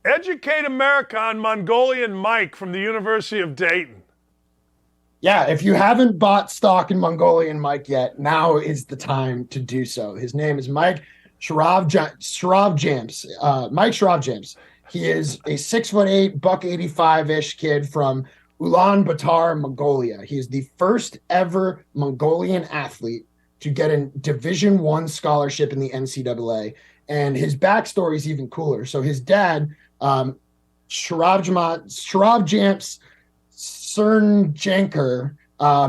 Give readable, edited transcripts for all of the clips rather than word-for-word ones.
Educate America on Mongolian Mike from the University of Dayton. Yeah, if you haven't bought stock in Mongolian Mike yet, now is the time to do so. His name is Mike Shravjamps. Mike Shravjamps. He is a 6'8", buck 85-ish kid from Ulaanbaatar, Mongolia. He is the first ever Mongolian athlete to get a Division One scholarship in the NCAA. And his backstory is even cooler. So his dad, Shravjamps Cernjanker.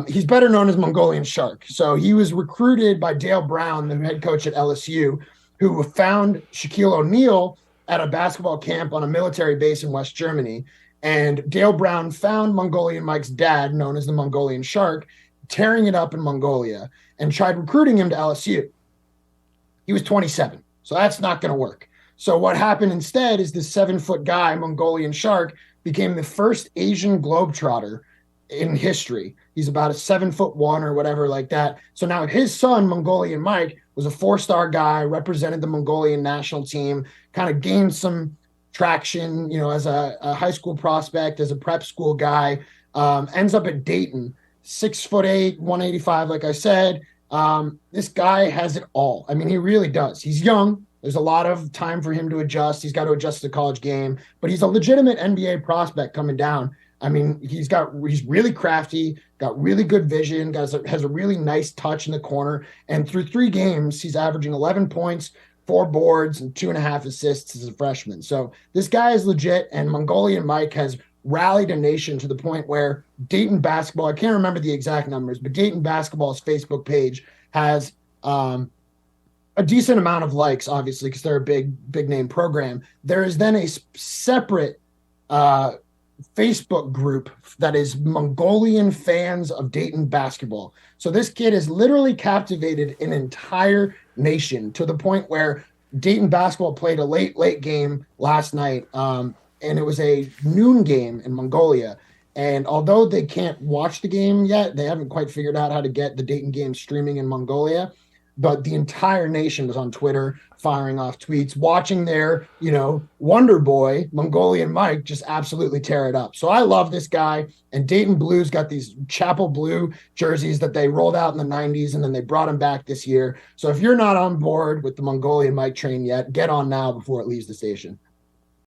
He's better known as Mongolian Shark. So he was recruited by Dale Brown, the head coach at LSU, who found Shaquille O'Neal at a basketball camp on a military base in West Germany. And Dale Brown found Mongolian Mike's dad, known as the Mongolian Shark, tearing it up in Mongolia and tried recruiting him to LSU. He was 27, so that's not going to work. So what happened instead is this 7-foot guy, Mongolian Shark, became the first Asian globetrotter in history. He's about a 7'1" or whatever like that. So now his son, Mongolian Mike, was a 4-star guy, represented the Mongolian national team, kind of gained some traction, as a high school prospect, as a prep school guy, ends up at Dayton, 6'8", 185, like I said. This guy has it all. I mean, he really does. He's young. There's a lot of time for him to adjust. He's got to adjust to the college game, but he's a legitimate NBA prospect coming down. I mean, he's really crafty, got really good vision, has a really nice touch in the corner. And through 3 games, he's averaging 11 points, 4 boards, and 2.5 assists as a freshman. So this guy is legit, and Mongolian Mike has rallied a nation to the point where Dayton basketball, I can't remember the exact numbers, but Dayton basketball's Facebook page has a decent amount of likes, obviously, because they're a big name program. There is then a separate Facebook group that is Mongolian fans of Dayton basketball. So this kid has literally captivated an entire nation to the point where Dayton basketball played a late game last night, and it was a noon game in Mongolia. And although they can't watch the game yet, they haven't quite figured out how to get the Dayton game streaming in Mongolia. But the entire nation was on Twitter firing off tweets, watching their, Wonder Boy, Mongolian Mike, just absolutely tear it up. So I love this guy. And Dayton Blues got these Chapel Blue jerseys that they rolled out in the 90s, and then they brought them back this year. So if you're not on board with the Mongolian Mike train yet, get on now before it leaves the station.